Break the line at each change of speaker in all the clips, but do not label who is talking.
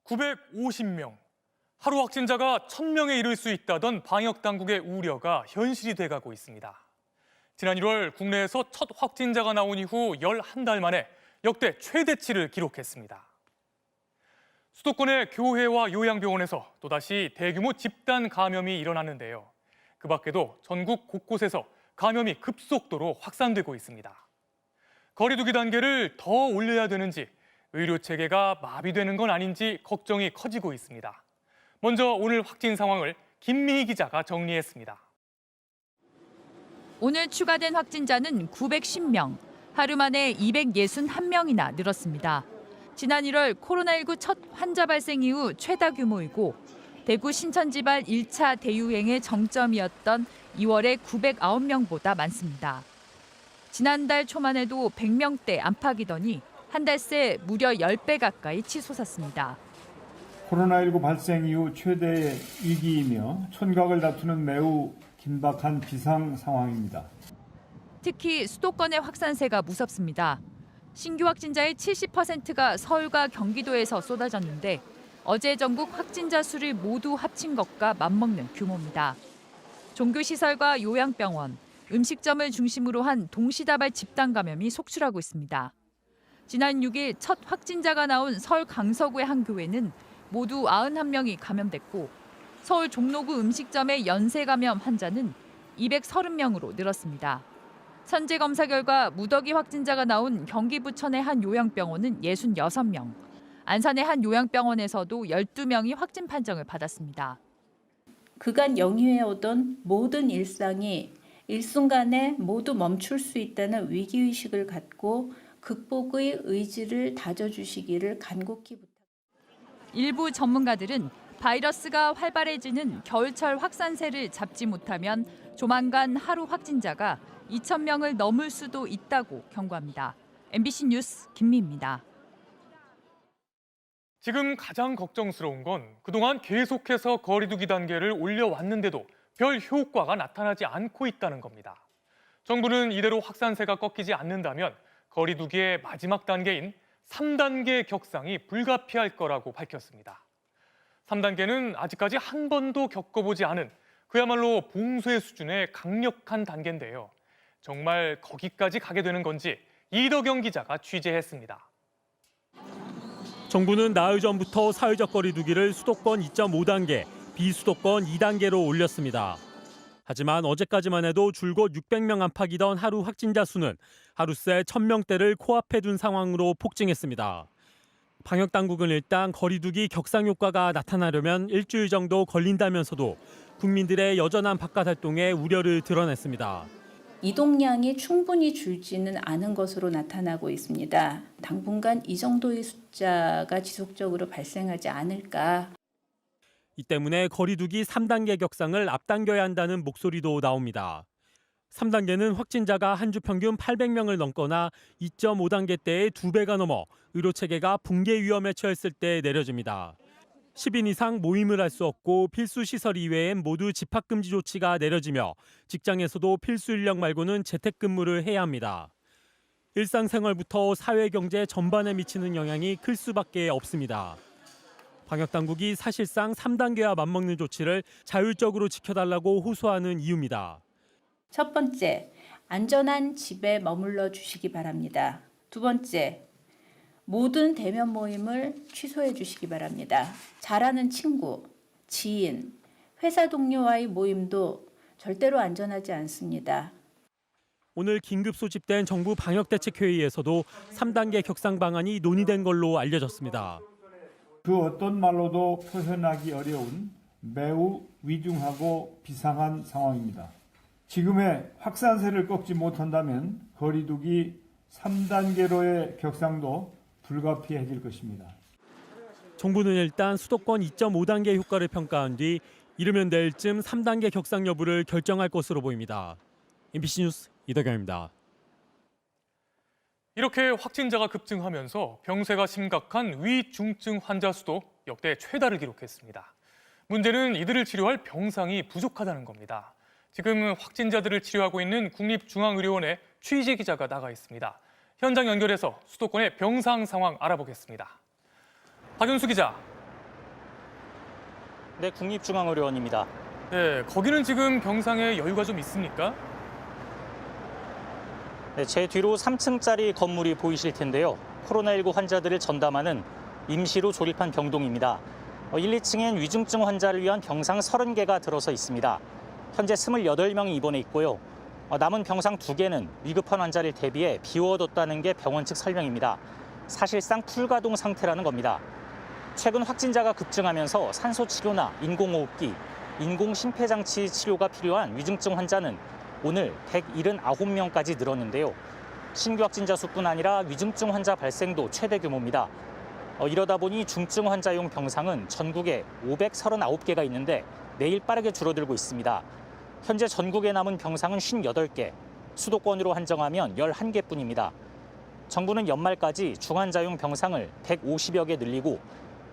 950명. 하루 확진자가 1,000명에 이를 수 있다던 방역당국의 우려가 현실이 돼가고 있습니다. 지난 1월 국내에서 첫 확진자가 나온 이후 11달 만에 역대 최대치를 기록했습니다. 수도권의 교회와 요양병원에서 또다시 대규모 집단 감염이 일어났는데요. 그 밖에도 전국 곳곳에서 감염이 급속도로 확산되고 있습니다. 거리 두기 단계를 더 올려야 되는지, 의료 체계가 마비되는 건 아닌지 걱정이 커지고 있습니다. 먼저 오늘 확진 상황을 김미희 기자가 정리했습니다.
오늘 추가된 확진자는 910명, 하루 만에 261명이나 늘었습니다. 지난 1월 코로나19 첫 환자 발생 이후 최다 규모이고 대구 신천지발 1차 대유행의 정점이었던 2월의 909명보다 많습니다. 지난달 초만 해도 100명대 안팎이더니 한 달 새 무려 10배 가까이 치솟았습니다.
코로나19 발생 이후 최대의 위기이며 촌각을 다투는 매우 긴박한 비상 상황입니다.
특히 수도권의 확산세가 무섭습니다. 신규 확진자의 70%가 서울과 경기도에서 쏟아졌는데 어제 전국 확진자 수를 모두 합친 것과 맞먹는 규모입니다. 종교시설과 요양병원, 음식점을 중심으로 한 동시다발 집단 감염이 속출하고 있습니다. 지난 6일 첫 확진자가 나온 서울 강서구의 한 교회는 모두 91명이 감염됐고 서울 종로구 음식점의 연쇄 감염 환자는 230명으로 늘었습니다. 선제 검사 결과 무더기 확진자가 나온 경기 부천의 한 요양병원은 66명, 안산의 한 요양병원에서도 12명이 확진 판정을 받았습니다.
그간 영위해오던 모든 일상이 일순간에 모두 멈출 수 있다는 위기의식을 갖고 극복의 의지를 다져주시기를 간곡히 부탁드립니다.
일부 전문가들은 바이러스가 활발해지는 겨울철 확산세를 잡지 못하면 조만간 하루 확진자가 2,000명을 넘을 수도 있다고 경고합니다. MBC 뉴스 김미희입니다.
지금 가장 걱정스러운 건 그동안 계속해서 거리 두기 단계를 올려왔는데도 별 효과가 나타나지 않고 있다는 겁니다. 정부는 이대로 확산세가 꺾이지 않는다면 거리 두기의 마지막 단계인 3단계 격상이 불가피할 거라고 밝혔습니다. 3단계는 아직까지 한 번도 겪어보지 않은 그야말로 봉쇄 수준의 강력한 단계인데요. 정말 거기까지 가게 되는 건지 이덕영 기자가 취재했습니다.
정부는 나흘 전부터 사회적 거리 두기를 수도권 2.5단계, 비수도권 2단계로 올렸습니다. 하지만 어제까지만 해도 줄곧 600명 안팎이던 하루 확진자 수는 하루새 1,000명대를 코앞에 둔 상황으로 폭증했습니다. 방역당국은 일단 거리 두기 격상 효과가 나타나려면 일주일 정도 걸린다면서도 국민들의 여전한 바깥 활동에 우려를 드러냈습니다.
이동량이 충분히 줄지는 않은 것으로 나타나고 있습니다. 당분간 이 정도의 숫자가 지속적으로 발생하지 않을까.
이 때문에 거리 두기 3단계 격상을 앞당겨야 한다는 목소리도 나옵니다. 3단계는 확진자가 한 주 평균 800명을 넘거나 2.5단계 때의 2배가 넘어 의료체계가 붕괴 위험에 처했을 때 내려집니다. 10인 이상 모임을 할 수 없고 필수 시설 이외엔 모두 집합금지 조치가 내려지며 직장에서도 필수 인력 말고는 재택근무를 해야 합니다. 일상생활부터 사회경제 전반에 미치는 영향이 클 수밖에 없습니다. 방역당국이 사실상 3단계와 맞먹는 조치를 자율적으로 지켜달라고 호소하는 이유입니다.
첫 번째, 안전한 집에 머물러 주시기 바랍니다. 두 번째, 모든 대면 모임을 취소해 주시기 바랍니다. 잘 아는 친구, 지인, 회사 동료와의 모임도 절대로 안전하지 않습니다.
오늘 긴급 소집된 정부 방역대책회의에서도 3단계 격상 방안이 논의된 걸로 알려졌습니다.
그 어떤 말로도 표현하기 어려운 매우 위중하고 비상한 상황입니다. 지금의 확산세를 꺾지 못한다면 거리 두기 3단계로의 격상도 불가피해질 것입니다.
정부는 일단 수도권 2.5단계 효과를 평가한 뒤 이르면 내일쯤 3단계 격상 여부를 결정할 것으로 보입니다. MBC 뉴스 이덕영입니다.
이렇게 확진자가 급증하면서 병세가 심각한 위중증 환자 수도 역대 최다를 기록했습니다. 문제는 이들을 치료할 병상이 부족하다는 겁니다. 지금 확진자들을 치료하고 있는 국립중앙의료원에 취재 기자가 나가 있습니다. 현장 연결해서 수도권의 병상 상황 알아보겠습니다. 박윤수 기자,
네, 국립중앙의료원입니다.
네, 거기는 지금 병상에 여유가 좀 있습니까?
네, 제 뒤로 3층짜리 건물이 보이실 텐데요. 코로나19 환자들을 전담하는 임시로 조립한 병동입니다. 1, 2층엔 위중증 환자를 위한 병상 30개가 들어서 있습니다. 현재 28명이 입원해 있고요. 남은 병상 2개는 위급한 환자를 대비해 비워뒀다는 게 병원 측 설명입니다. 사실상 풀가동 상태라는 겁니다. 최근 확진자가 급증하면서 산소 치료나 인공호흡기, 인공심폐장치 치료가 필요한 위중증 환자는 오늘 179명까지 늘었는데요. 신규 확진자 수뿐 아니라 위중증 환자 발생도 최대 규모입니다. 이러다 보니 중증 환자용 병상은 전국에 539개가 있는데 매일 빠르게 줄어들고 있습니다. 현재 전국에 남은 병상은 58개, 수도권으로 한정하면 11개뿐입니다. 정부는 연말까지 중환자용 병상을 150여 개 늘리고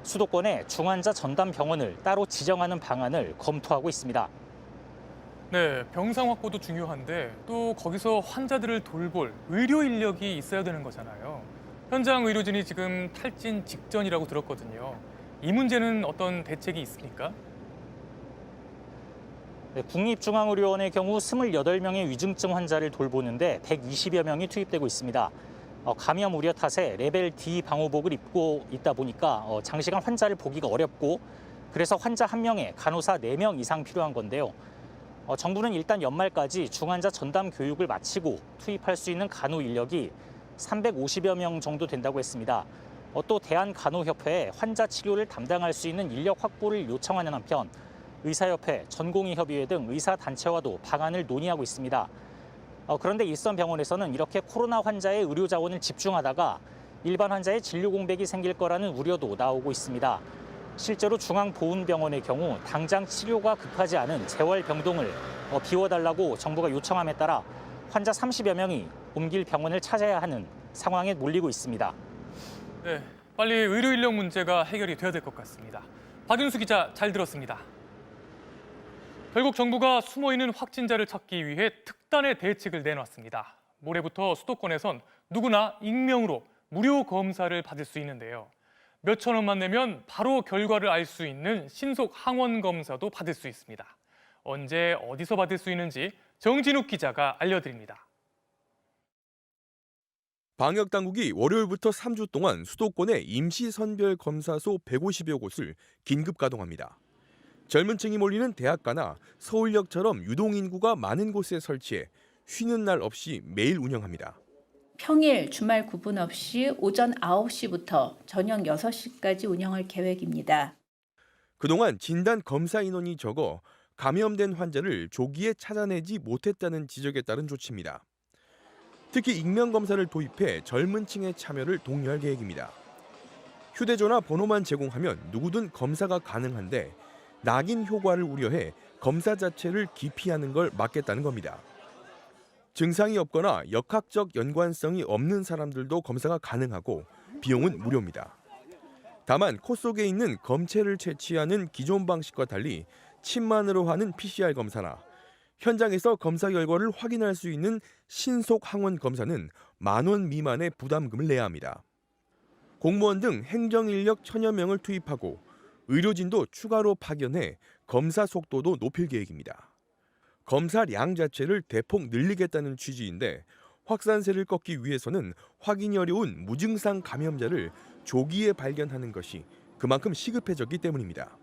수도권에 중환자 전담 병원을 따로 지정하는 방안을 검토하고 있습니다.
네, 병상 확보도 중요한데 또 거기서 환자들을 돌볼 의료 인력이 있어야 되는 거잖아요. 현장 의료진이 지금 탈진 직전이라고 들었거든요. 이 문제는 어떤 대책이 있습니까?
네, 국립중앙의료원의 경우 28명의 위중증 환자를 돌보는데 120여 명이 투입되고 있습니다. 감염 우려 탓에 레벨 D 방호복을 입고 있다 보니까 장시간 환자를 보기가 어렵고 그래서 환자 1명에 간호사 4명 이상 필요한 건데요. 정부는 일단 연말까지 중환자 전담 교육을 마치고 투입할 수 있는 간호 인력이 350여 명 정도 된다고 했습니다. 또 대한간호협회에 환자 치료를 담당할 수 있는 인력 확보를 요청하는 한편 의사협회, 전공의협의회 등 의사단체와도 방안을 논의하고 있습니다. 그런데 일선병원에서는 이렇게 코로나 환자의 의료 자원을 집중하다가 일반 환자의 진료 공백이 생길 거라는 우려도 나오고 있습니다. 실제로 중앙보훈병원의 경우 당장 치료가 급하지 않은 재활병동을 비워달라고 정부가 요청함에 따라 환자 30여 명이 옮길 병원을 찾아야 하는 상황에 몰리고 있습니다.
네, 빨리 의료 인력 문제가 해결이 돼야 될 것 같습니다. 박윤수 기자 잘 들었습니다. 결국 정부가 숨어있는 확진자를 찾기 위해 특단의 대책을 내놨습니다. 모레부터 수도권에선 누구나 익명으로 무료 검사를 받을 수 있는데요. 몇천 원만 내면 바로 결과를 알 수 있는 신속 항원 검사도 받을 수 있습니다. 언제 어디서 받을 수 있는지 정진욱 기자가 알려드립니다.
방역당국이 월요일부터 3주 동안 수도권의 임시선별검사소 150여 곳을 긴급 가동합니다. 젊은 층이 몰리는 대학가나 서울역처럼 유동인구가 많은 곳에 설치해 쉬는 날 없이 매일 운영합니다.
평일, 주말 구분 없이 오전 9시부터 저녁 6시까지 운영할 계획입니다.
그동안 진단 검사 인원이 적어 감염된 환자를 조기에 찾아내지 못했다는 지적에 따른 조치입니다. 특히 익명검사를 도입해 젊은 층의 참여를 독려할 계획입니다. 휴대전화 번호만 제공하면 누구든 검사가 가능한데 낙인 효과를 우려해 검사 자체를 기피하는 걸 막겠다는 겁니다. 증상이 없거나 역학적 연관성이 없는 사람들도 검사가 가능하고 비용은 무료입니다. 다만 코 속에 있는 검체를 채취하는 기존 방식과 달리 침만으로 하는 PCR 검사나 현장에서 검사 결과를 확인할 수 있는 신속 항원 검사는 10,000원 미만의 부담금을 내야 합니다. 공무원 등 행정 인력 1,000여 명을 투입하고 의료진도 추가로 파견해 검사 속도도 높일 계획입니다. 검사량 자체를 대폭 늘리겠다는 취지인데 확산세를 꺾기 위해서는 확인이 어려운 무증상 감염자를 조기에 발견하는 것이 그만큼 시급해졌기 때문입니다.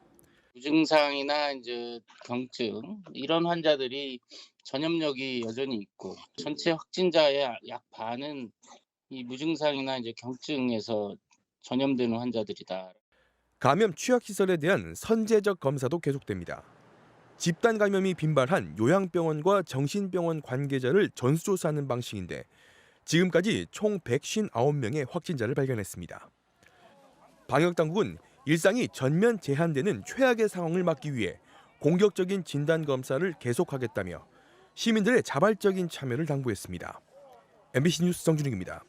무증상이나 이제 경증 이런 환자들이 전염력이 여전히 있고 전체 확진자의 약 반은 이 무증상이나 이제 경증에서 전염되는 환자들이다.
감염 취약시설에 대한 선제적 검사도 계속됩니다. 집단 감염이 빈발한 요양병원과 정신병원 관계자를 전수조사하는 방식인데 지금까지 총 159명의 확진자를 발견했습니다. 방역당국은 일상이 전면 제한되는 최악의 상황을 막기 위해 공격적인 진단검사를 계속하겠다며 시민들의 자발적인 참여를 당부했습니다. MBC 뉴스 정준익입니다.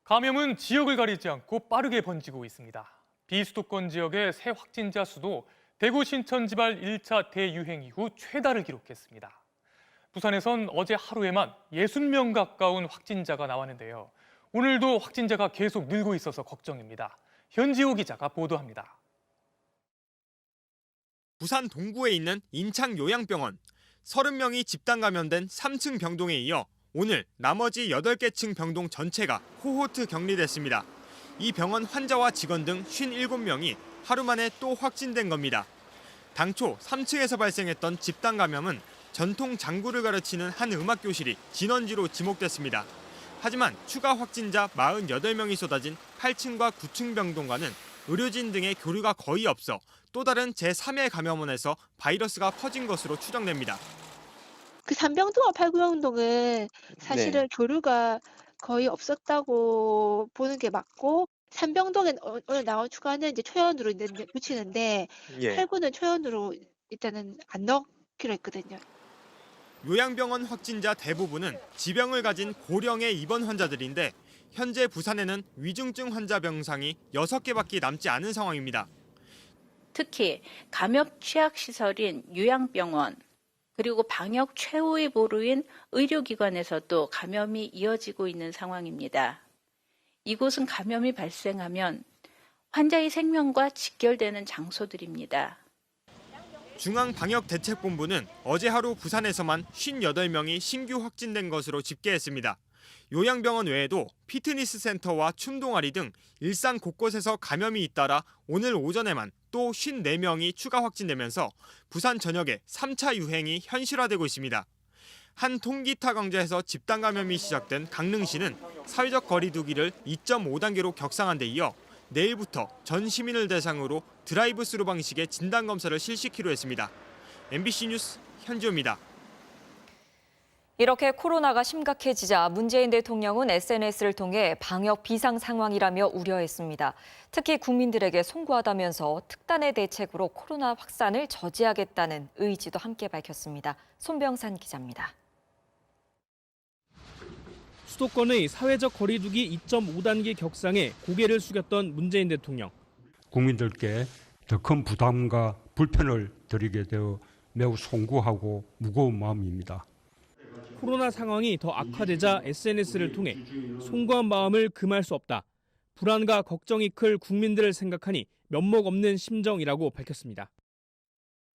감염은 지역을 가리지 않고 빠르게 번지고 있습니다. 비수도권 지역의 새 확진자 수도 대구 신천 지발 1차 대유행 이후 최다를 기록했습니다. 부산에선 어제 하루에만 60명 가까운 확진자가 나왔는데요. 오늘도 확진자가 계속 늘고 있어서 걱정입니다. 현지호 기자가 보도합니다.
부산 동구에 있는 인창 요양병원. 30명이 집단 감염된 3층 병동에 이어 오늘 나머지 8개 층 병동 전체가 코호트 격리됐습니다. 이 병원 환자와 직원 등 57명이 하루 만에 또 확진된 겁니다. 당초 3층에서 발생했던 집단 감염은 전통 장구를 가르치는 한 음악교실이 진원지로 지목됐습니다. 하지만 추가 확진자 48명이 쏟아진 8층과 9층 병동과는 의료진 등의 교류가 거의 없어 또 다른 제3의 감염원에서 바이러스가 퍼진 것으로 추정됩니다.
그 삼병동과 팔구영동은 사실은 교류가 거의 없었다고 보는 게 맞고, 삼병동엔 오늘 나온 추가는 이제 초연으로 붙이는데 팔구는 초연으로 일단은 안 넣기로 했거든요.
요양병원 확진자 대부분은 지병을 가진 고령의 입원 환자들인데 현재 부산에는 위중증 환자 병상이 6개밖에 남지 않은 상황입니다.
특히 감염 취약 시설인 요양병원 그리고 방역 최후의 보루인 의료기관에서도 감염이 이어지고 있는 상황입니다. 이곳은 감염이 발생하면 환자의 생명과 직결되는 장소들입니다.
중앙방역대책본부는 어제 하루 부산에서만 58명이 신규 확진된 것으로 집계했습니다. 요양병원 외에도 피트니스 센터와 춤동아리 등 일상 곳곳에서 감염이 잇따라 오늘 오전에만 또 54명이 추가 확진되면서 부산 전역에 3차 유행이 현실화되고 있습니다. 한 통기타 강좌에서 집단 감염이 시작된 강릉시는 사회적 거리 두기를 2.5단계로 격상한 데 이어 내일부터 전 시민을 대상으로 드라이브스루 방식의 진단검사를 실시키로 했습니다. MBC 뉴스 현지호입니다.
이렇게 코로나가 심각해지자 문재인 대통령은 SNS를 통해 방역 비상 상황이라며 우려했습니다. 특히 국민들에게 송구하다면서 특단의 대책으로 코로나 확산을 저지하겠다는 의지도 함께 밝혔습니다. 손병산 기자입니다.
수도권의 사회적 거리두기 2.5단계 격상에 고개를 숙였던 문재인 대통령.
국민들께 더 큰 부담과 불편을 드리게 되어 매우 송구하고 무거운 마음입니다.
코로나 상황이 더 악화되자 SNS를 통해 송구한 마음을 금할 수 없다. 불안과 걱정이 클 국민들을 생각하니 면목 없는 심정이라고 밝혔습니다.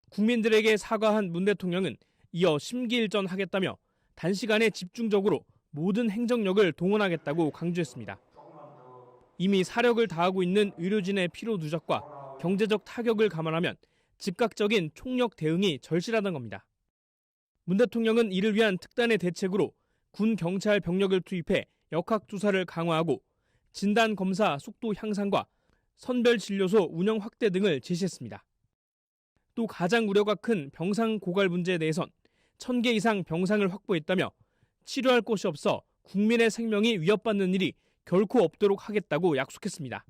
국민들에게 사과한 문 대통령은 이어 심기일전하겠다며 단시간에 집중적으로 모든 행정력을 동원하겠다고 강조했습니다. 이미 사력을 다하고 있는 의료진의 피로 누적과 경제적 타격을 감안하면 즉각적인 총력 대응이 절실하다는 겁니다. 문 대통령은 이를 위한 특단의 대책으로 군 경찰 병력을 투입해 역학조사를 강화하고 진단검사 속도 향상과 선별진료소 운영 확대 등을 제시했습니다. 또 가장 우려가 큰 병상 고갈 문제에 대해선 1,000개 이상 병상을 확보했다며 치료할 곳이 없어 국민의 생명이 위협받는 일이 결코 없도록 하겠다고 약속했습니다.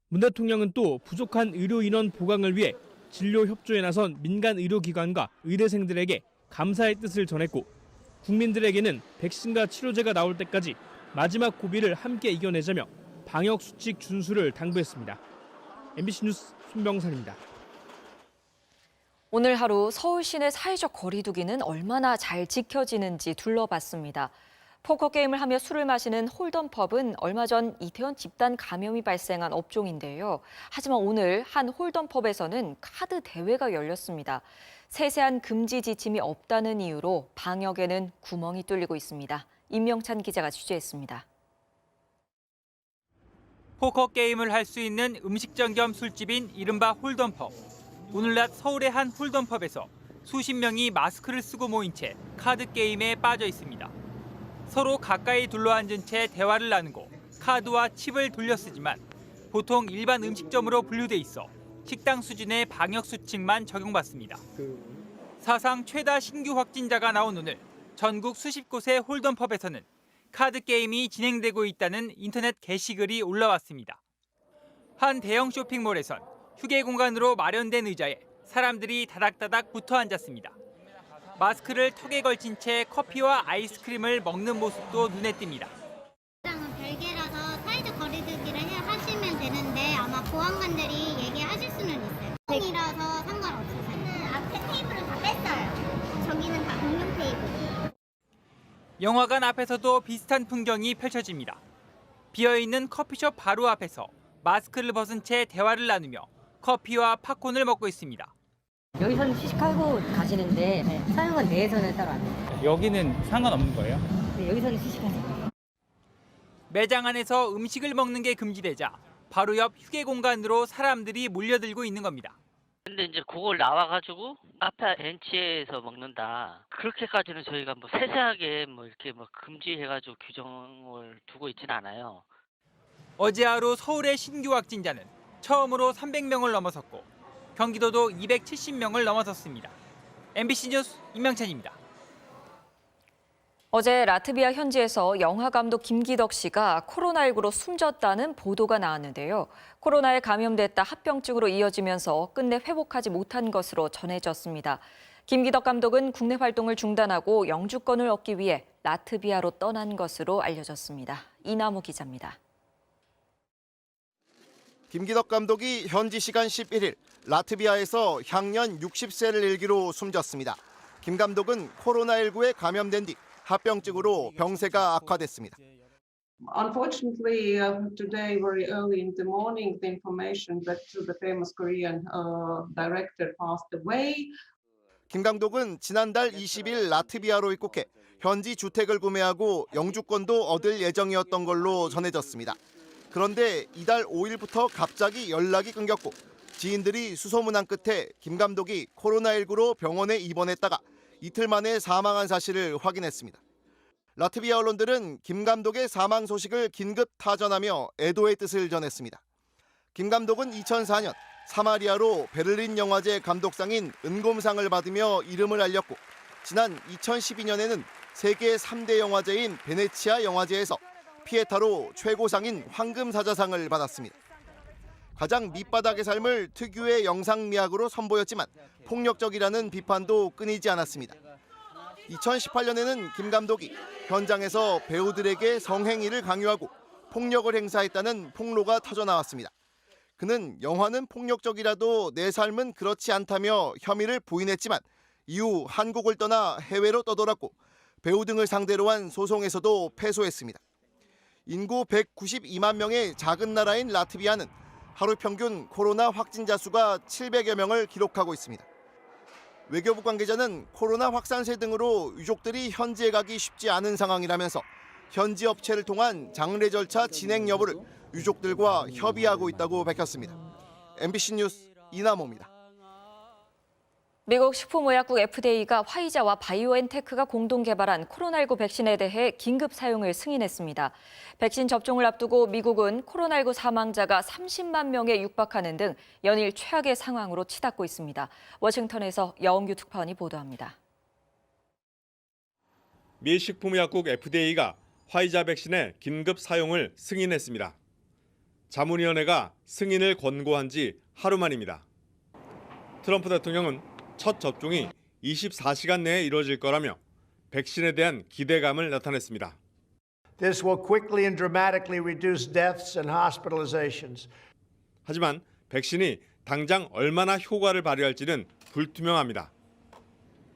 문 대통령은 또 부족한 의료 인원 보강을 위해 진료 협조에 나선 민간 의료기관과 의대생들에게 감사의 뜻을 전했고 국민들에게는 백신과 치료제가 나올 때까지 마지막 고비를 함께 이겨내자며 방역 수칙 준수를 당부했습니다. MBC 뉴스 손병산입니다.
오늘 하루 서울 시내 사회적 거리두기는 얼마나 잘 지켜지는지 둘러봤습니다. 포커게임을 하며 술을 마시는 홀덤펍은 얼마 전 이태원 집단 감염이 발생한 업종인데요. 하지만 오늘 한 홀덤펍에서는 카드 대회가 열렸습니다. 세세한 금지 지침이 없다는 이유로 방역에는 구멍이 뚫리고 있습니다. 임명찬 기자가 취재했습니다.
포커게임을 할 수 있는 음식점 겸 술집인 이른바 홀덤펍. 오늘 낮 서울의 한 홀덤펍에서 수십 명이 마스크를 쓰고 모인 채 카드 게임에 빠져 있습니다. 서로 가까이 둘러앉은 채 대화를 나누고 카드와 칩을 돌려 쓰지만 보통 일반 음식점으로 분류돼 있어 식당 수준의 방역 수칙만 적용받습니다. 사상 최다 신규 확진자가 나온 오늘 전국 수십 곳의 홀덤펍에서는 카드 게임이 진행되고 있다는 인터넷 게시글이 올라왔습니다. 한 대형 쇼핑몰에선 휴게 공간으로 마련된 의자에 사람들이 다닥다닥 붙어 앉았습니다. 마스크를 턱에 걸친 채 커피와 아이스크림을 먹는 모습도 눈에 띕니다.
식당은 별개라서 사회적 거리두기를 하시면 되는데 아마 보안관들이 얘기하실 수는 있어요. 이라서 상관없어요. 저는 앞에 테이블은 다 뺐어요. 저기는 다 공용 테이블.
영화관 앞에서도 비슷한 풍경이 펼쳐집니다. 비어있는 커피숍 바로 앞에서 마스크를 벗은 채 대화를 나누며 커피와 팝콘을 먹고 있습니다.
여기서는 시식하고 가시는데 사용원 내에서는 따로 안 돼요.
여기는 상관없는 거예요?
네, 여기서는 시식하세요.
매장 안에서 음식을 먹는 게 금지되자 바로 옆 휴게 공간으로 사람들이 몰려들고 있는 겁니다.
근데 이제 그걸 나와가지고 앞에 벤치에서 먹는다. 그렇게까지는 저희가 뭐 세세하게 뭐 이렇게 뭐 금지해가지고 규정을 두고 있지는 않아요.
어제 하루 서울의 신규 확진자는 처음으로 300명을 넘어섰고 경기도도 270명을 넘어섰습니다. MBC 뉴스 임명찬입니다.
어제 라트비아 현지에서 영화 감독 김기덕 씨가 코로나19로 숨졌다는 보도가 나왔는데요. 코로나에 감염됐다 합병증으로 이어지면서 끝내 회복하지 못한 것으로 전해졌습니다. 김기덕 감독은 국내 활동을 중단하고 영주권을 얻기 위해 라트비아로 떠난 것으로 알려졌습니다. 이나무 기자입니다.
김기덕 감독이 현지 시간 11일 라트비아에서 향년 60세를 일기로 숨졌습니다. 김 감독은 코로나19에 감염된 뒤 합병증으로 병세가 악화됐습니다.
Unfortunately, today very early in the morning, the information that the famous Korean director passed away.
김 감독은 지난달 20일 라트비아로 입국해 현지 주택을 구매하고 영주권도 얻을 예정이었던 걸로 전해졌습니다. 그런데 이달 5일부터 갑자기 연락이 끊겼고 지인들이 수소문한 끝에 김 감독이 코로나19로 병원에 입원했다가 이틀 만에 사망한 사실을 확인했습니다. 라트비아 언론들은 김 감독의 사망 소식을 긴급 타전하며 애도의 뜻을 전했습니다. 김 감독은 2004년 사마리아로 베를린 영화제 감독상인 은곰상을 받으며 이름을 알렸고 지난 2012년에는 세계 3대 영화제인 베네치아 영화제에서 피에타로 최고상인 황금사자상을 받았습니다. 가장 밑바닥의 삶을 특유의 영상미학으로 선보였지만 폭력적이라는 비판도 끊이지 않았습니다. 2018년에는 김 감독이 현장에서 배우들에게 성행위를 강요하고 폭력을 행사했다는 폭로가 터져나왔습니다. 그는 영화는 폭력적이라도 내 삶은 그렇지 않다며 혐의를 부인했지만 이후 한국을 떠나 해외로 떠돌았고 배우 등을 상대로 한 소송에서도 패소했습니다. 인구 192만 명의 작은 나라인 라트비아는 하루 평균 코로나 확진자 수가 700여 명을 기록하고 있습니다. 외교부 관계자는 코로나 확산세 등으로 유족들이 현지에 가기 쉽지 않은 상황이라면서 현지 업체를 통한 장례 절차 진행 여부를 유족들과 협의하고 있다고 밝혔습니다. MBC 뉴스 이나모입니다.
미국 식품의약국 FDA가 화이자와 바이오엔테크가 공동 개발한 코로나19 백신에 대해 긴급 사용을 승인했습니다. 백신 접종을 앞두고 미국은 코로나19 사망자가 30만 명에 육박하는 등 연일 최악의 상황으로 치닫고 있습니다. 워싱턴에서 여은규 특파원이 보도합니다.
미 식품의약국 FDA가 화이자 백신의 긴급 사용을 승인했습니다. 자문위원회가 승인을 권고한 지 하루 만입니다. 트럼프 대통령은 첫 접종이 24시간 내에 이루어질 거라며 백신에 대한 기대감을 나타냈습니다.
This will quickly and dramatically reduce deaths and hospitalizations.
하지만 백신이 당장 얼마나 효과를 발휘할지는 불투명합니다.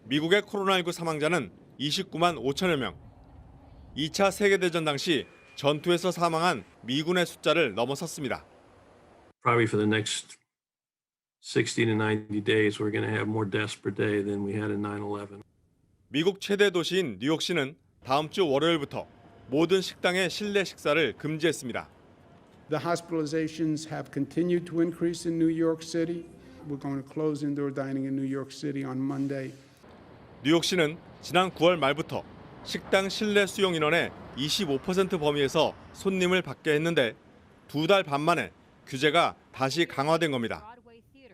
미국의 코로나19 사망자는 29만 5천여 명. 2차 세계대전 당시 전투에서 사망한 미군의 숫자를 넘어섰습니다.
Probably for the next 60 to 90 days, we're going to have more deaths per day than we had in 9/11.
미국 최대 도시인 뉴욕시는 다음 주 월요일부터 모든 식당의 실내 식사를 금지했습니다.
The hospitalizations have continued to increase in New York City. We're going to close indoor dining in New York City on Monday.
뉴욕시는 지난 9월 말부터 식당 실내 수용 인원의 25% 범위에서 손님을 받게 했는데 2달 반 만에 규제가 다시 강화된 겁니다.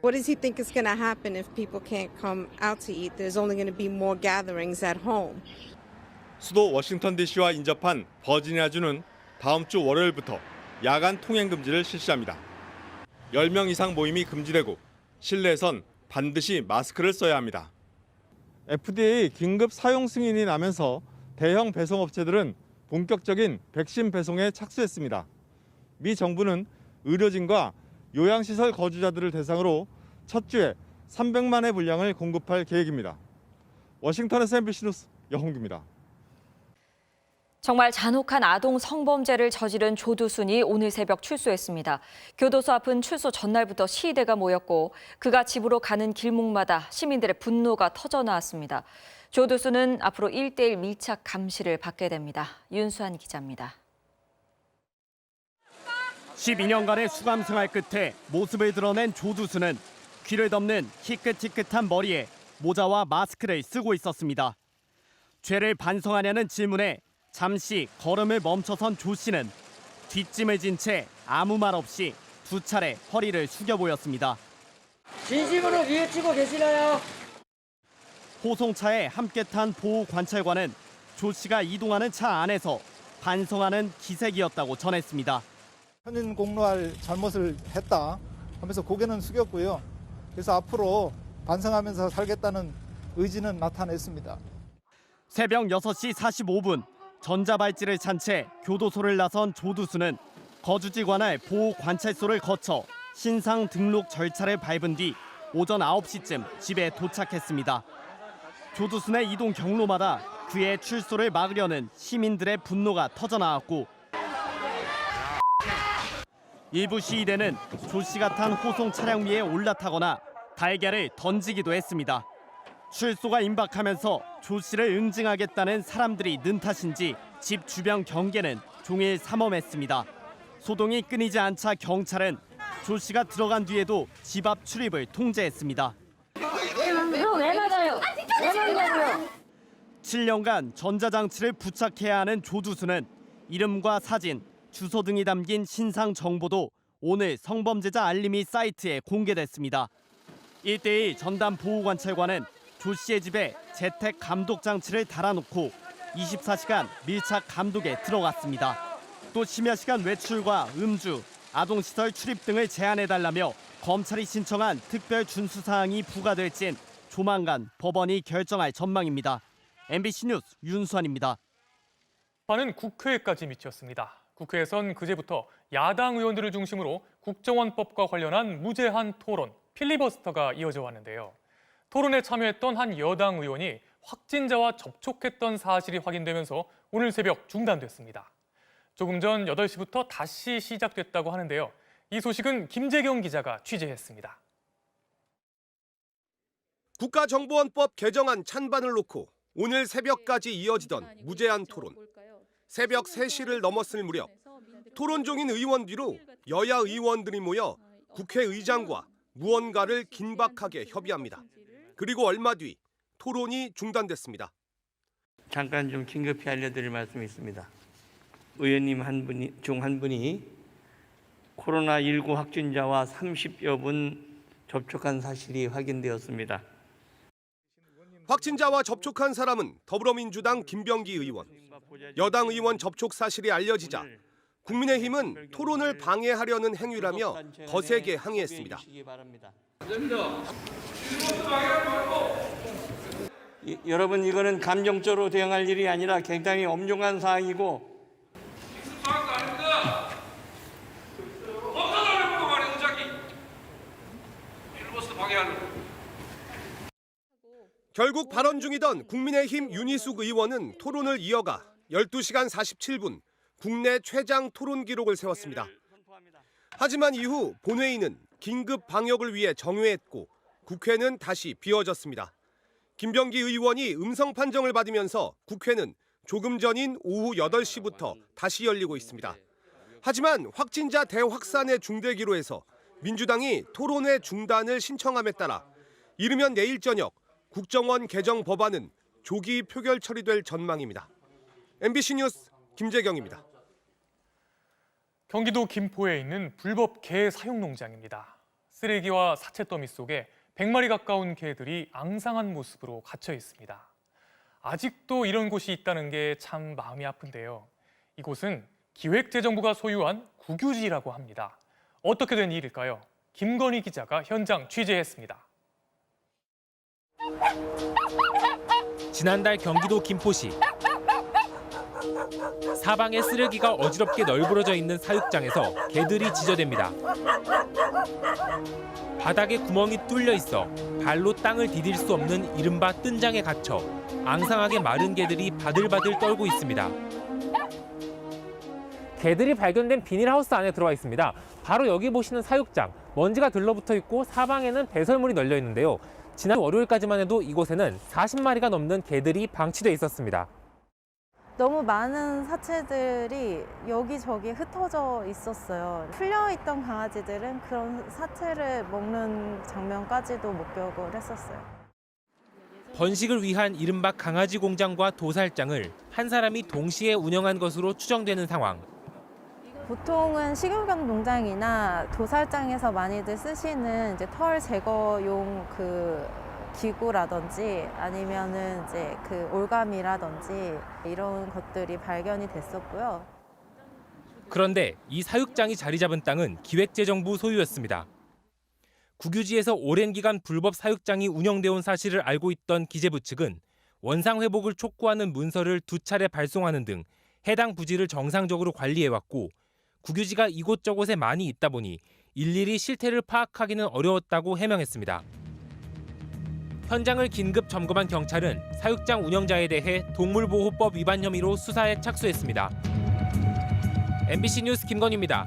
What does he think is going to happen if people can't come out to eat? There's only going to be more gatherings at home.
수도 워싱턴 DC와 인접한 버지니아주는 다음 주 월요일부터 야간 통행 금지를 실시합니다. 10명 이상 모임이 금지되고 실내에선 반드시 마스크를 써야 합니다.
FDA 긴급 사용 승인이 나면서 대형 배송업체들은 본격적인 백신 배송에 착수했습니다. 미 정부는 의료진과 요양시설 거주자들을 대상으로 첫 주에 300만 회 분량을 공급할 계획입니다. 워싱턴에서 MBC 뉴스 여홍규입니다.
정말 잔혹한 아동 성범죄를 저지른 조두순이 오늘 새벽 출소했습니다. 교도소 앞은 출소 전날부터 시위대가 모였고 그가 집으로 가는 길목마다 시민들의 분노가 터져나왔습니다. 조두순은 앞으로 1:1 밀착 감시를 받게 됩니다. 윤수한 기자입니다.
12년간의 수감 생활 끝에 모습을 드러낸 조두순은 귀를 덮는 희끗희끗한 머리에 모자와 마스크를 쓰고 있었습니다. 죄를 반성하냐는 질문에 잠시 걸음을 멈춰선 조 씨는 뒷짐을 진 채 아무 말 없이 2차례 허리를 숙여 보였습니다.
진심으로 뉘우치고 계시나요?
호송차에 함께 탄 보호관찰관은 조 씨가 이동하는 차 안에서 반성하는 기색이었다고 전했습니다.
현인 공로할 잘못을 했다 하면서 고개는 숙였고요. 그래서 앞으로 반성하면서 살겠다는 의지는 나타냈습니다.
새벽 6시 45분 전자발찌를 찬 채 교도소를 나선 조두순은 거주지 관할 보호관찰소를 거쳐 신상 등록 절차를 밟은 뒤 오전 9시쯤 집에 도착했습니다. 조두순의 이동 경로마다 그의 출소를 막으려는 시민들의 분노가 터져나왔고 일부 시위대는 조 씨가 탄 호송 차량 위에 올라타거나 달걀을 던지기도 했습니다. 출소가 임박하면서 조 씨를 응징하겠다는 사람들이 는 탓인지 집 주변 경계는 종일 삼엄했습니다. 소동이 끊이지 않자 경찰은 조 씨가 들어간 뒤에도 집 앞 출입을 통제했습니다.
왜 맞아요? 왜 맞냐고요?
7년간 전자장치를 부착해야 하는 조두순은 이름과 사진, 주소 등이 담긴 신상 정보도 오늘 성범죄자 알림이 사이트에 공개됐습니다. 1:1 전담 보호관찰관은 조 씨의 집에 재택 감독 장치를 달아놓고 24시간 밀착 감독에 들어갔습니다. 또 심야 시간 외출과 음주, 아동시설 출입 등을 제한해달라며 검찰이 신청한 특별 준수사항이 부과될진 조만간 법원이 결정할 전망입니다. MBC 뉴스 윤수환입니다.
판은 국회까지 미쳤습니다. 국회에선 그제부터 야당 의원들을 중심으로 국정원법과 관련한 무제한 토론, 필리버스터가 이어져 왔는데요. 토론에 참여했던 한 여당 의원이 확진자와 접촉했던 사실이 확인되면서 오늘 새벽 중단됐습니다. 조금 전 8시부터 다시 시작됐다고 하는데요. 이 소식은 김재경 기자가 취재했습니다.
국가정보원법 개정안 찬반을 놓고 오늘 새벽까지 이어지던 무제한 토론. 새벽 3시를 넘었을 무렵 토론 중인 의원 뒤로 여야 의원들이 모여 국회의장과 무언가를 긴박하게 협의합니다. 그리고 얼마 뒤 토론이 중단됐습니다.
잠깐 좀 긴급히 알려드릴 말씀이 있습니다. 의원님 중 한 분이 코로나19 확진자와 30여 분 접촉한 사실이 확인되었습니다.
확진자와 접촉한 사람은 더불어민주당 김병기 의원. 여당 의원 접촉 사실이 알려지자 국민의힘은 토론을 방해하려는 행위라며 거세게 항의했습니다.
여러분, 이거는 감정적으로 대응할 일이 아니라 굉장히 엄중한 사항이고
결국 발언 중이던 국민의힘 윤희숙 의원은 토론을 이어가 12시간 47분 국내 최장 토론 기록을 세웠습니다. 하지만 이후 본회의는 긴급 방역을 위해 정회했고 국회는 다시 비워졌습니다. 김병기 의원이 음성 판정을 받으면서 국회는 조금 전인 오후 8시부터 다시 열리고 있습니다. 하지만 확진자 대확산의 중대기로 해서 민주당이 토론회 중단을 신청함에 따라 이르면 내일 저녁 국정원 개정 법안은 조기 표결 처리될 전망입니다. MBC 뉴스 김재경입니다.
경기도 김포에 있는 불법 개 사육 농장입니다. 쓰레기와 사체 더미 속에 100마리 가까운 개들이 앙상한 모습으로 갇혀 있습니다. 아직도 이런 곳이 있다는 게 참 마음이 아픈데요. 이곳은 기획재정부가 소유한 국유지라고 합니다. 어떻게 된 일일까요? 김건희 기자가 현장 취재했습니다.
지난달 경기도 김포시 사방에 쓰레기가 어지럽게 널브러져 있는 사육장에서 개들이 지저댑니다. 바닥에 구멍이 뚫려 있어 발로 땅을 디딜 수 없는 이른바 뜬장에 갇혀 앙상하게 마른 개들이 바들바들 떨고 있습니다. 개들이 발견된 비닐하우스 안에 들어와 있습니다. 바로 여기 보시는 사육장, 먼지가 들러붙어 있고 사방에는 배설물이 널려 있는데요. 지난 월요일까지만 해도 이곳에는 40마리가 넘는 개들이 방치돼 있었습니다.
너무 많은 사체들이 여기저기 흩어져 있었어요. 풀려있던 강아지들은 그런 사체를 먹는 장면까지도 목격을 했었어요.
번식을 위한 이른바 강아지 공장과 도살장을 한 사람이 동시에 운영한 것으로 추정되는 상황.
보통은 식용견 농장이나 도살장에서 많이들 쓰시는 이제 털 제거용 그 기구라든지 아니면은 이제 그 올가미라든지 이런 것들이 발견이 됐었고요.
그런데 이 사육장이 자리 잡은 땅은 기획재정부 소유였습니다. 국유지에서 오랜 기간 불법 사육장이 운영돼 온 사실을 알고 있던 기재부 측은 원상 회복을 촉구하는 문서를 2차례 발송하는 등 해당 부지를 정상적으로 관리해왔고 국유지가 이곳저곳에 많이 있다 보니 일일이 실태를 파악하기는 어려웠다고 해명했습니다. 현장을 긴급 점검한 경찰은 사육장 운영자에 대해 동물보호법 위반 혐의로 수사에 착수했습니다. MBC 뉴스 김건희입니다.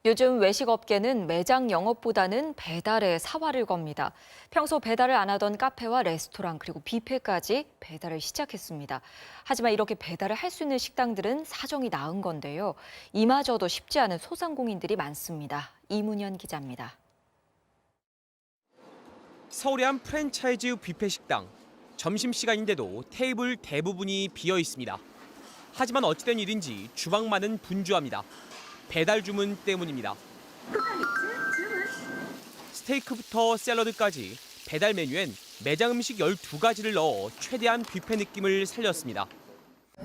요즘 외식업계는 매장 영업보다는 배달에 사활을 겁니다. 평소 배달을 안 하던 카페와 레스토랑 그리고 뷔페까지 배달을 시작했습니다. 하지만 이렇게 배달을 할 수 있는 식당들은 사정이 나은 건데요. 이마저도 쉽지 않은 소상공인들이 많습니다. 이문현 기자입니다.
서울의 한 프랜차이즈 뷔페 식당. 점심시간인데도 테이블 대부분이 비어 있습니다. 하지만 어찌된 일인지 주방만은 분주합니다. 배달 주문 때문입니다. 스테이크부터 샐러드까지 배달 메뉴엔 매장 음식 12가지를 넣어 최대한 뷔페 느낌을 살렸습니다.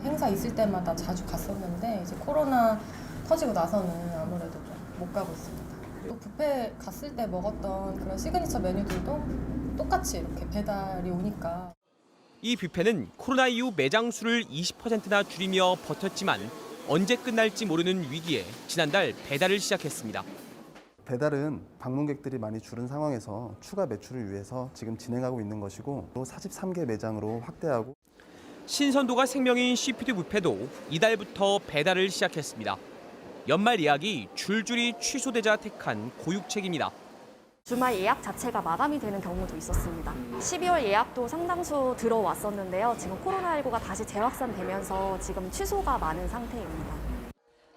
행사 있을 때마다 자주 갔었는데 이제 코로나 터지고 나서는 아무래도 좀 못 가고 있습니다. 또 뷔페 갔을 때 먹었던 그런 시그니처 메뉴들도 똑같이 이렇게 배달이 오니까.
이 뷔페는 코로나 이후 매장 수를 20%나 줄이며 버텼지만 언제 끝날지 모르는 위기에 지난달 배달을 시작했습니다.
배달은 방문객들이 많이 줄은 상황에서 추가 매출을 위해서 지금 진행하고 있는 것이고 또 43개 매장으로 확대하고
신선도가 생명인 시푸드 뷔페도 이달부터 배달을 시작했습니다. 연말 예약이 줄줄이 취소되자 택한 고육책입니다.
주말 예약 자체가 마감이 되는 경우도 있었습니다. 12월 예약도 상당수 들어왔었는데요. 지금 코로나19가 다시 재확산되면서 지금 취소가 많은 상태입니다.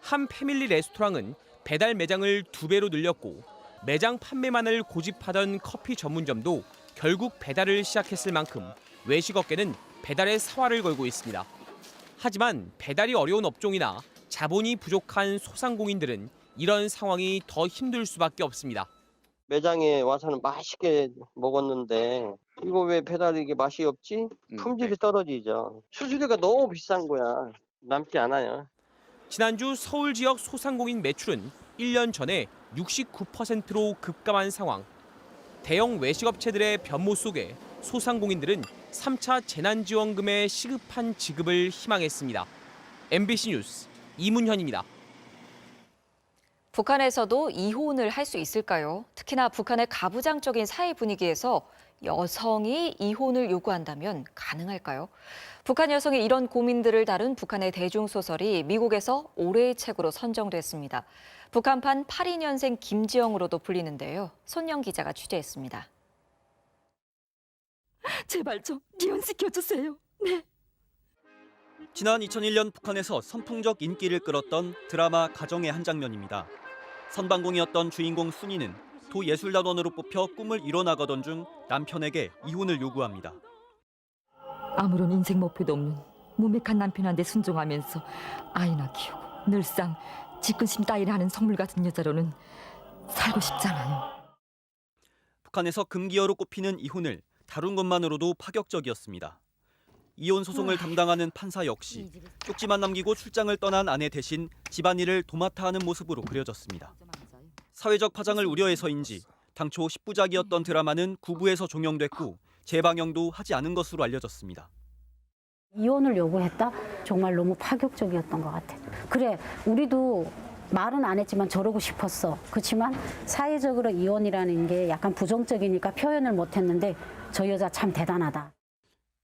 한 패밀리 레스토랑은 배달 매장을 2배로 늘렸고 매장 판매만을 고집하던 커피 전문점도 결국 배달을 시작했을 만큼 외식업계는 배달에 사활을 걸고 있습니다. 하지만 배달이 어려운 업종이나 자본이 부족한 소상공인들은 이런 상황이 더 힘들 수밖에 없습니다.
매장에 와서는 맛있게 먹었는데 이거 왜 배달이 이게 맛이 없지? 품질이 떨어지죠. 수수료가 너무 비싼 거야. 남지 않아요.
지난주 서울 지역 소상공인 매출은 1년 전에 69%로 급감한 상황. 대형 외식업체들의 변모 속에 소상공인들은 3차 재난지원금의 시급한 지급을 희망했습니다. MBC 뉴스 이문현입니다.
북한에서도 이혼을 할 수 있을까요? 특히나 북한의 가부장적인 사회 분위기에서 여성이 이혼을 요구한다면 가능할까요? 북한 여성의 이런 고민들을 다룬 북한의 대중소설이 미국에서 올해의 책으로 선정됐습니다. 북한판 82년생 김지영으로도 불리는데요. 손영 기자가 취재했습니다.
제발 좀 이혼시켜주세요. 네.
지난 2001년 북한에서 선풍적 인기를 끌었던 드라마 가정의 한 장면입니다. 선방공이었던 주인공 순이는 도예술단원으로 뽑혀 꿈을 이뤄나가던 중 남편에게 이혼을 요구합니다.
아무런 인생 목표도 없는 무맥한 남편한테 순종하면서 아이나 키우고 늘상 지근심 따위를 하는 성물 같은 여자로는 살고 싶잖아요.
북한에서 금기어로 꼽히는 이혼을 다룬 것만으로도 파격적이었습니다. 이혼 소송을 담당하는 판사 역시 쪽지만 남기고 출장을 떠난 아내 대신 집안일을 도맡아 하는 모습으로 그려졌습니다. 사회적 파장을 우려해서인지 당초 10부작이었던 드라마는 9부에서 종영됐고 재방영도 하지 않은 것으로 알려졌습니다.
이혼을 요구했다? 정말 너무 파격적이었던 것 같아. 그래, 우리도 말은 안 했지만 저러고 싶었어. 그렇지만 사회적으로 이혼이라는 게 약간 부정적이니까 표현을 못했는데 저 여자 참 대단하다.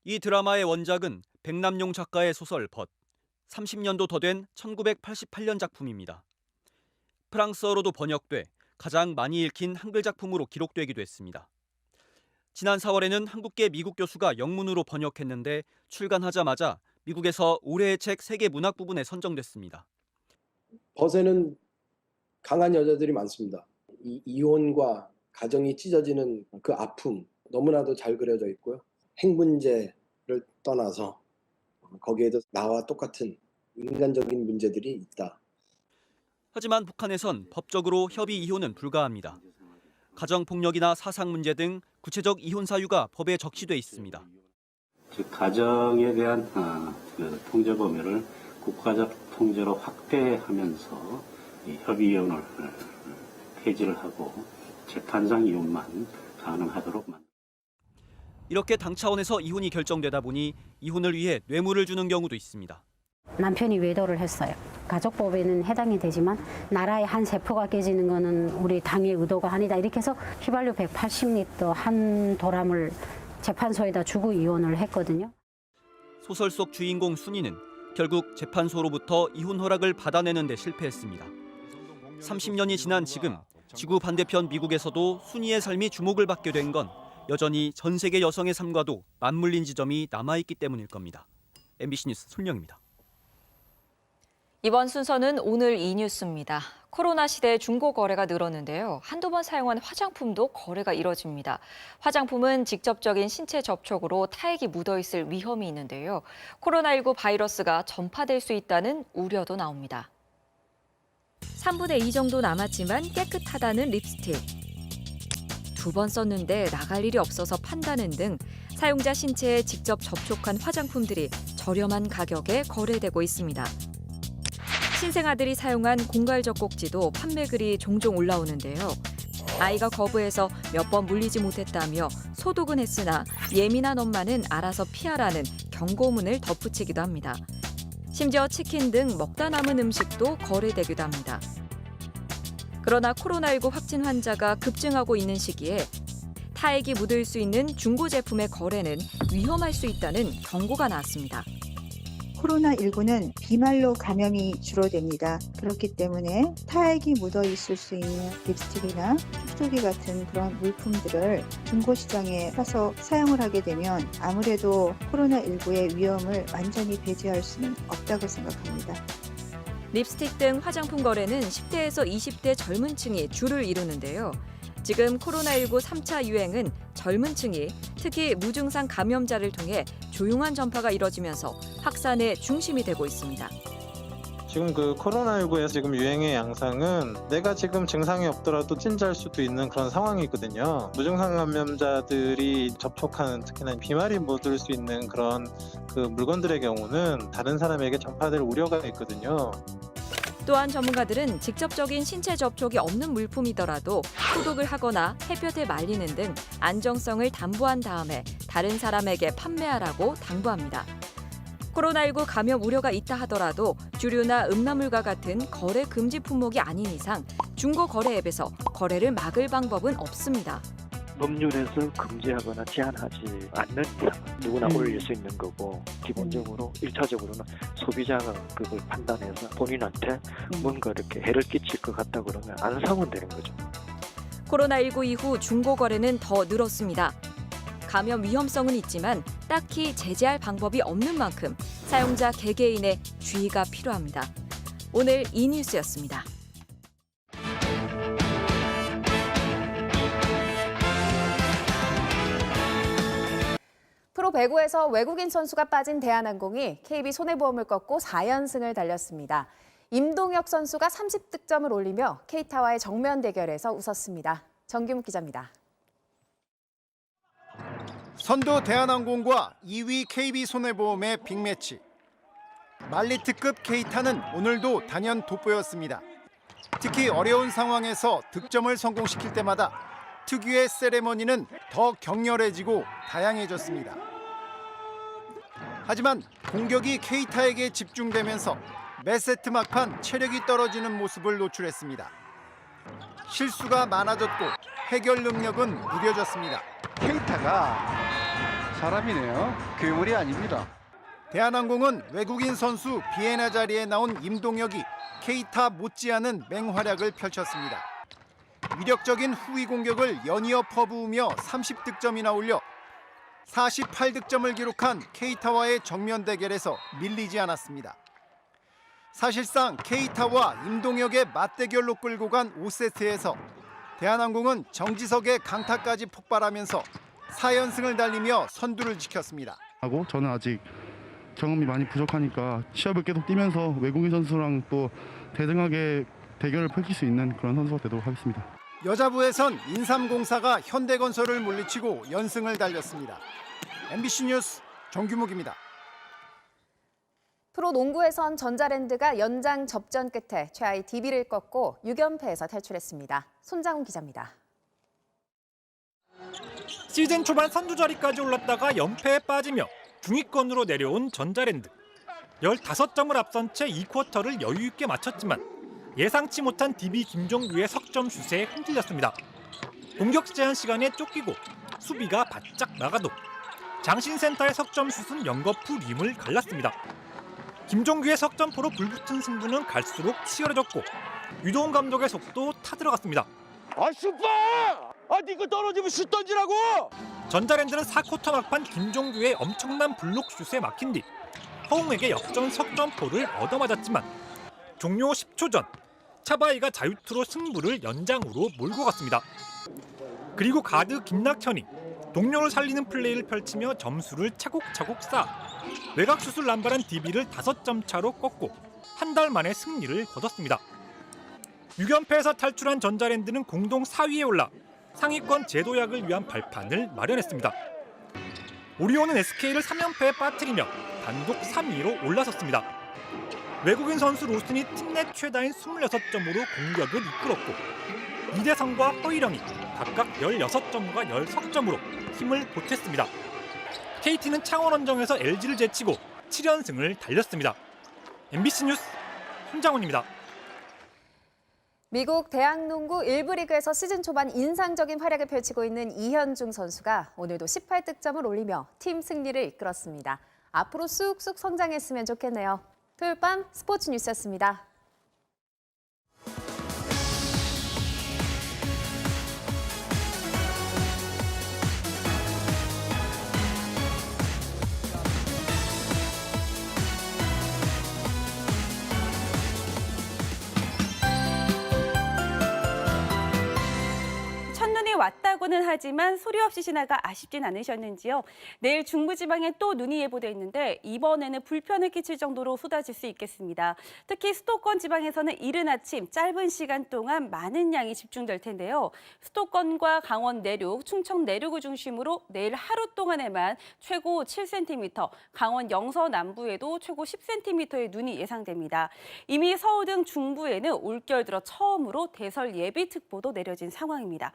이 드라마의 원작은 백남용 작가의 소설 벗. 30년도 더 된 1988년 작품입니다. 프랑스어로도 번역돼 가장 많이 읽힌 한글 작품으로 기록되기도 했습니다. 지난 4월에는 한국계 미국 교수가 영문으로 번역했는데 출간하자마자 미국에서 올해의 책 세계 문학 부분에 선정됐습니다.
벗에는 강한 여자들이 많습니다. 이혼과 가정이 찢어지는 그 아픔 너무나도 잘 그려져 있고요. 핵 문제를 떠나서 거기에도 나와 똑같은 인간적인 문제들이 있다.
하지만 북한에선 법적으로 협의 이혼은 불가합니다. 가정폭력이나 사상 문제 등 구체적 이혼 사유가 법에 적시돼 있습니다.
즉 가정에 대한 통제 범위를 국가적 통제로 확대하면서 협의 이혼을 폐지를 하고 재판상 이혼만 가능하도록 만듭니다.
이렇게 당 차원에서 이혼이 결정되다 보니 이혼을 위해 뇌물을 주는 경우도 있습니다.
남편이 외도를 했어요. 가족법에는 해당이 되지만 나라의 한 세포가 깨지는 거는 우리 당의 의도가 아니다. 이렇게 해서 휘발유 180리터 한 도람을 재판소에다 주고 이혼을 했거든요.
소설 속 주인공 순이는 결국 재판소로부터 이혼 허락을 받아내는 데 실패했습니다. 30년이 지난 지금 지구 반대편 미국에서도 순이의 삶이 주목을 받게 된 건 여전히 전 세계 여성의 삶과도 맞물린 지점이 남아있기 때문일 겁니다. MBC 뉴스 손령입니다.
이번 순서는 오늘 이 뉴스입니다. 코로나 시대 중고 거래가 늘었는데요. 한두 번 사용한 화장품도 거래가 이뤄집니다. 화장품은 직접적인 신체 접촉으로 타액이 묻어있을 위험이 있는데요. 코로나19 바이러스가 전파될 수 있다는 우려도 나옵니다. 3분의 2 정도 남았지만 깨끗하다는 립스틱. 2번 썼는데 나갈 일이 없어서 판다는 등 사용자 신체에 직접 접촉한 화장품들이 저렴한 가격에 거래되고 있습니다. 신생아들이 사용한 공갈적 꼭지도 판매글이 종종 올라오는데요. 아이가 거부해서 몇 번 물리지 못했다며 소독은 했으나 예민한 엄마는 알아서 피하라는 경고문을 덧붙이기도 합니다. 심지어 치킨 등 먹다 남은 음식도 거래되기도 합니다. 그러나 코로나19 확진 환자가 급증하고 있는 시기에 타액이 묻을 수 있는 중고 제품의 거래는 위험할 수 있다는 경고가 나왔습니다.
코로나19는 비말로 감염이 주로 됩니다. 그렇기 때문에 타액이 묻어 있을 수 있는 립스틱이나 촉촉이 같은 그런 물품들을 중고시장에 사서 사용을 하게 되면 아무래도 코로나19의 위험을 완전히 배제할 수는 없다고 생각합니다.
립스틱 등 화장품 거래는 10대에서 20대 젊은 층이 주를 이루는데요. 지금 코로나19 3차 유행은 젊은 층이 특히 무증상 감염자를 통해 조용한 전파가 이뤄지면서 확산의 중심이 되고 있습니다.
지금 그 코로나19의 지금 유행의 양상은 내가 지금 증상이 없더라도 확진자일 수도 있는 그런 상황이거든요. 무증상 감염자들이 접촉하는 특히나 비말이 묻을 수 있는 그런 그 물건들의 경우는 다른 사람에게 전파될 우려가 있거든요.
또한 전문가들은 직접적인 신체 접촉이 없는 물품이더라도 소독을 하거나 햇볕에 말리는 등 안정성을 담보한 다음에 다른 사람에게 판매하라고 당부합니다. 코로나19 감염 우려가 있다 하더라도 주류나 음란물과 같은 거래 금지 품목이 아닌 이상 중고 거래 앱에서 거래를 막을 방법은 없습니다.
법률에서 금지하거나 제한하지 않는 이상 누구나 올릴 수 있는 거고 기본적으로 1차적으로는 소비자가 그걸 판단해서 본인한테 뭔가 이렇게 해를 끼칠 것 같다 그러면 안 사면 되는 거죠.
코로나19 이후 중고 거래는 더 늘었습니다. 감염 위험성은 있지만 딱히 제재할 방법이 없는 만큼 사용자 개개인의 주의가 필요합니다. 오늘 이 뉴스였습니다.
프로 배구에서 외국인 선수가 빠진 대한항공이 KB 손해보험을 꺾고 4연승을 달렸습니다. 임동혁 선수가 30득점을 올리며 K타와의 정면 대결에서 웃었습니다. 정규묵 기자입니다.
선두 대한항공과 2위 KB손해보험의 빅매치. 말리트급 K타는 오늘도 단연 돋보였습니다. 특히 어려운 상황에서 득점을 성공시킬 때마다 특유의 세레머니는 더 격렬해지고 다양해졌습니다. 하지만 공격이 K타에게 집중되면서 매 세트 막판 체력이 떨어지는 모습을 노출했습니다. 실수가 많아졌고 해결 능력은 무뎌졌습니다.
K타가 사람이네요. 괴물이 아닙니다.
대한항공은 외국인 선수 비에나 자리에 나온 임동혁이 케이타 못지않은 맹활약을 펼쳤습니다. 위력적인 후위 공격을 연이어 퍼부으며 30득점이나 올려 48득점을 기록한 케이타와의 정면 대결에서 밀리지 않았습니다. 사실상 케이타와 임동혁의 맞대결로 끌고 간 5세트에서 대한항공은 정지석의 강타까지 폭발하면서 4연승을 달리며 선두를 지켰습니다.
저는 아직 경험이 많이 부족하니까 시합을 계속 뛰면서 외국인 선수랑 또 대등하게 대결을 펼칠 수 있는 그런 선수가 되도록 하겠습니다.
여자부에선 인삼공사가 현대건설을 물리치고 연승을 달렸습니다. MBC 뉴스 정규묵입니다.
프로농구에선 전자랜드가 연장 접전 끝에 최하위 DB를 꺾고 6연패에서 탈출했습니다. 손장훈 기자입니다.
시즌 초반 선두 자리까지 올랐다가 연패에 빠지며 중위권으로 내려온 전자랜드. 15점을 앞선 채 2쿼터를 여유 있게 마쳤지만 예상치 못한 DB 김종규의 석점 슛에 흔들렸습니다. 공격 제한 시간에 쫓기고 수비가 바짝 나가도 장신센터의 석점 슛은 연거푸 림을 갈랐습니다. 김종규의 석점포로 불붙은 승부는 갈수록 치열해졌고 유도훈 감독의 속도 타들어갔습니다.
슈퍼! 니가 떨어지면 슛 던지라고!
전자랜드는 4쿼터 막판 김종규의 엄청난 블록슛에 막힌 뒤 허웅에게 역전 석점포를 얻어맞았지만 종료 10초 전 차바이가 자유투로 승부를 연장으로 몰고 갔습니다. 그리고 가드 김낙현이 동료를 살리는 플레이를 펼치며 점수를 차곡차곡 쌓아 외곽슛을 남발한 DB를 5점 차로 꺾고 한 달 만에 승리를 거뒀습니다. 6연패에서 탈출한 전자랜드는 공동 4위에 올라 상위권 재도약을 위한 발판을 마련했습니다. 오리온은 SK를 3연패에 빠뜨리며 단독 3위로 올라섰습니다. 외국인 선수 로슨이 팀 내 최다인 26점으로 공격을 이끌었고 이대성과 허일영이 각각 16점과 10석점으로 힘을 보탰습니다. KT는 창원원정에서 LG를 제치고 7연승을 달렸습니다. MBC 뉴스 손장훈입니다.
미국 대학농구 1부 리그에서 시즌 초반 인상적인 활약을 펼치고 있는 이현중 선수가 오늘도 18득점을 올리며 팀 승리를 이끌었습니다. 앞으로 쑥쑥 성장했으면 좋겠네요. 토요일 밤 스포츠 뉴스였습니다.
첫눈이 왔다고는 하지만 소리 없이 지나가 아쉽진 않으셨는지요. 내일 중부지방에 또 눈이 예보돼 있는데 이번에는 불편을 끼칠 정도로 쏟아질 수 있겠습니다. 특히 수도권 지방에서는 이른 아침 짧은 시간 동안 많은 양이 집중될 텐데요. 수도권과 강원 내륙, 충청 내륙을 중심으로 내일 하루 동안에만 최고 7cm, 강원 영서 남부에도 최고 10cm의 눈이 예상됩니다. 이미 서울 등 중부에는 올겨울 들어 처음으로 대설 예비특보도 내려진 상황입니다.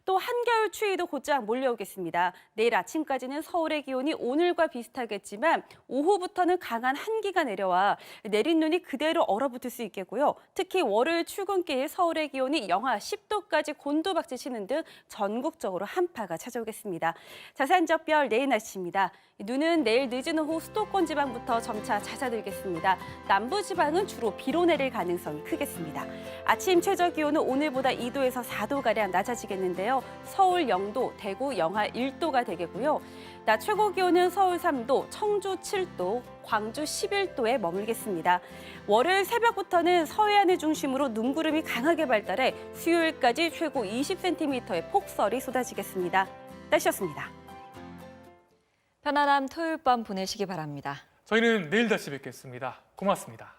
또 한겨울 추위도 곧장 몰려오겠습니다. 내일 아침까지는 서울의 기온이 오늘과 비슷하겠지만 오후부터는 강한 한기가 내려와 내린 눈이 그대로 얼어붙을 수 있겠고요. 특히 월요일 출근길 서울의 기온이 영하 10도까지 곤두박질 치는 등 전국적으로 한파가 찾아오겠습니다. 자세한 지역별 내일 날씨입니다. 눈은 내일 늦은 오후 수도권 지방부터 점차 잦아들겠습니다. 남부 지방은 주로 비로 내릴 가능성이 크겠습니다. 아침 최저 기온은 오늘보다 2도에서 4도가량 낮아지겠는데요. 서울 0도, 대구 영하 1도가 되겠고요. 낮 최고 기온은 서울 3도, 청주 7도, 광주 11도에 머물겠습니다. 월요일 새벽부터는 서해안을 중심으로 눈구름이 강하게 발달해 수요일까지 최고 20cm의 폭설이 쏟아지겠습니다. 날씨였습니다.
편안한 토요일 밤 보내시기 바랍니다.
저희는 내일 다시 뵙겠습니다. 고맙습니다.